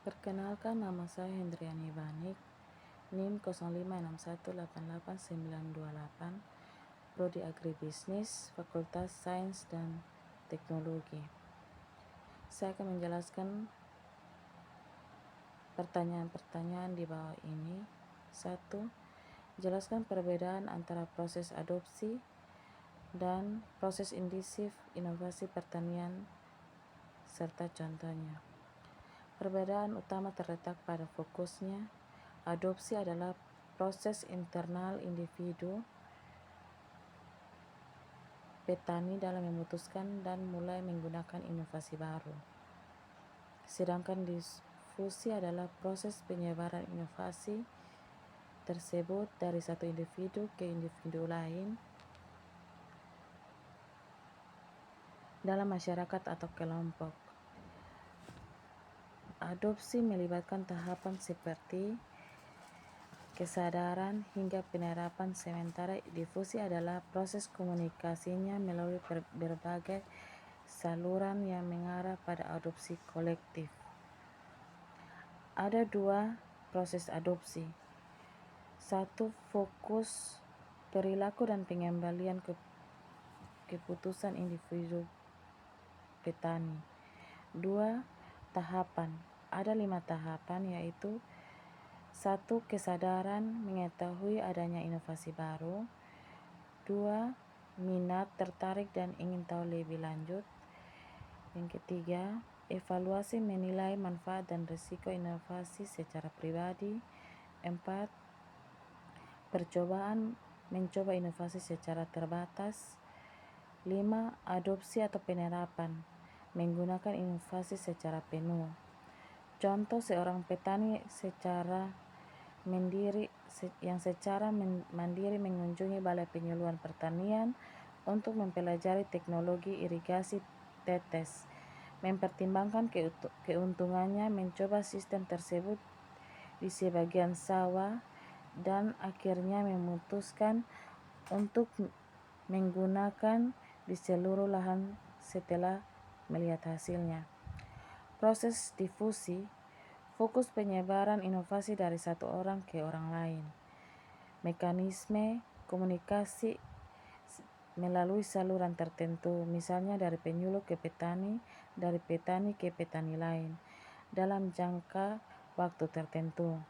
Perkenalkan, nama saya Hendriani Banik, NIM 0561888928, Prodi Agribisnis, Fakultas Sains dan Teknologi. Saya akan menjelaskan pertanyaan-pertanyaan di bawah ini. 1. Jelaskan perbedaan antara proses adopsi dan proses induktif inovasi pertanian serta contohnya. Perbedaan utama terletak pada fokusnya. Adopsi adalah proses internal individu petani dalam memutuskan dan mulai menggunakan inovasi baru. Sedangkan difusi adalah proses penyebaran inovasi tersebut dari satu individu ke individu lain dalam masyarakat atau kelompok. Adopsi melibatkan tahapan seperti kesadaran hingga penerapan, sementara difusi adalah proses komunikasinya melalui berbagai saluran yang mengarah pada adopsi kolektif. Ada 2 proses adopsi. 1. Fokus perilaku dan pengembalian keputusan individu petani. 2. Tahapan. Ada 5 tahapan, yaitu 1. Kesadaran mengetahui adanya inovasi baru. 2. Minat, tertarik dan ingin tahu lebih lanjut. Yang ketiga, evaluasi menilai manfaat dan risiko inovasi secara pribadi. 4. Percobaan mencoba inovasi secara terbatas. 5. Adopsi atau penerapan menggunakan inovasi secara penuh. Contoh, seorang petani secara mandiri mengunjungi Balai Penyuluhan Pertanian untuk mempelajari teknologi irigasi tetes, mempertimbangkan keuntungannya mencoba sistem tersebut di sebagian sawah, dan akhirnya memutuskan untuk menggunakan di seluruh lahan setelah melihat hasilnya. Proses difusi, fokus penyebaran inovasi dari satu orang ke orang lain. Mekanisme komunikasi melalui saluran tertentu, misalnya dari penyuluh ke petani, dari petani ke petani lain, dalam jangka waktu tertentu.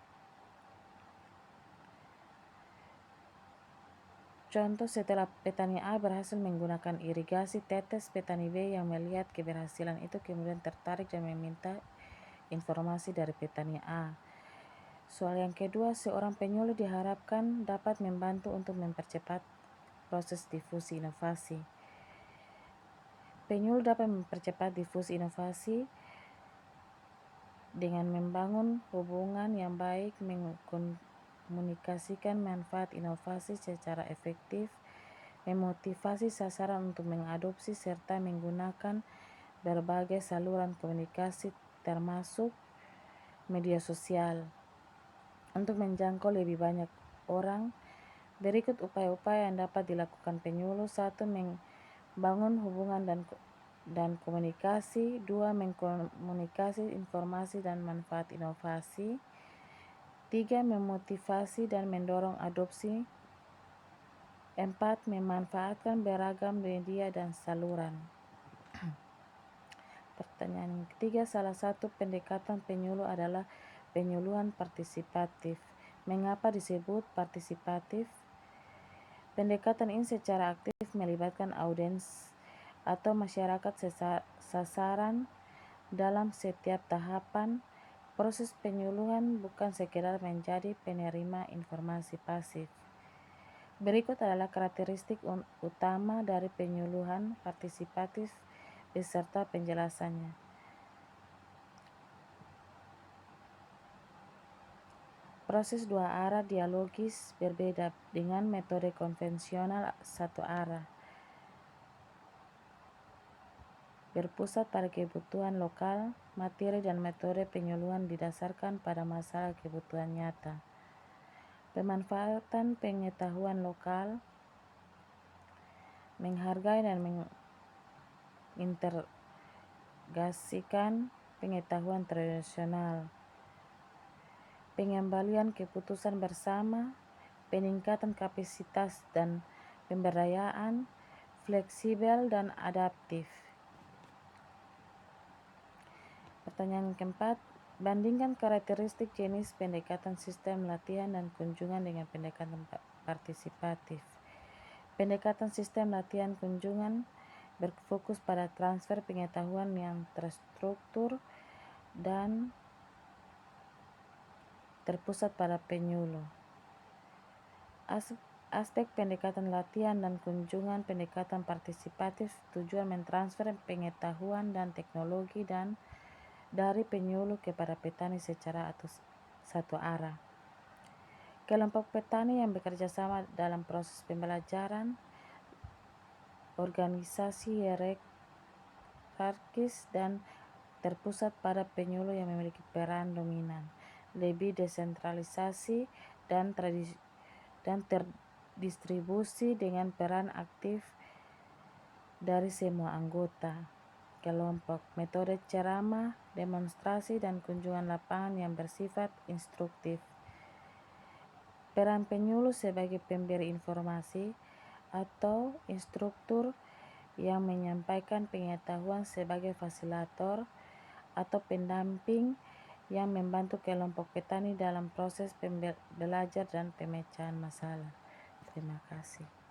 Contoh, setelah petani A berhasil menggunakan irigasi tetes, petani B yang melihat keberhasilan itu kemudian tertarik dan meminta informasi dari petani A. Soal yang kedua, seorang penyuluh diharapkan dapat membantu untuk mempercepat proses difusi inovasi. Penyuluh dapat mempercepat difusi inovasi dengan membangun hubungan yang baik, mengkomunikasikan manfaat inovasi secara efektif, memotivasi sasaran untuk mengadopsi, serta menggunakan berbagai saluran komunikasi termasuk media sosial untuk menjangkau lebih banyak orang. Berikut upaya-upaya yang dapat dilakukan penyuluh. 1. Membangun hubungan dan komunikasi. 2. Mengkomunikasi informasi dan manfaat inovasi. 3. Memotivasi dan mendorong adopsi. 4. Memanfaatkan beragam media dan saluran. Pertanyaan ketiga, salah satu pendekatan penyuluh adalah penyuluhan partisipatif. Mengapa disebut partisipatif? Pendekatan ini secara aktif melibatkan audiens atau masyarakat sasaran dalam setiap tahapan proses penyuluhan, bukan sekedar menjadi penerima informasi pasif. Berikut adalah karakteristik utama dari penyuluhan partisipatif beserta penjelasannya. Proses 2 arah dialogis berbeda dengan metode konvensional 1 arah. Berpusat pada kebutuhan lokal, materi dan metode penyuluhan didasarkan pada masalah kebutuhan nyata. Pemanfaatan pengetahuan lokal, menghargai dan mengintegrasikan pengetahuan tradisional. pengembalian keputusan bersama, peningkatan kapasitas dan pemberdayaan, fleksibel dan adaptif. Pertanyaan keempat, bandingkan karakteristik jenis pendekatan sistem latihan dan kunjungan dengan pendekatan partisipatif. Pendekatan sistem latihan kunjungan berfokus pada transfer pengetahuan yang terstruktur dan terpusat pada penyuluh. Aspek pendekatan latihan dan kunjungan pendekatan partisipatif tujuan mentransfer pengetahuan dan teknologi dan dari penyuluh kepada petani secara satu arah. Kelompok petani yang bekerja sama dalam proses pembelajaran, organisasi hierarkis dan terpusat pada penyuluh yang memiliki peran dominan, lebih desentralisasi dan terdistribusi dengan peran aktif dari semua anggota kelompok, metode ceramah, demonstrasi, dan kunjungan lapangan yang bersifat instruktif. Peran penyuluh sebagai pemberi informasi atau instruktur yang menyampaikan pengetahuan sebagai fasilitator atau pendamping yang membantu kelompok petani dalam proses belajar dan pemecahan masalah. Terima kasih.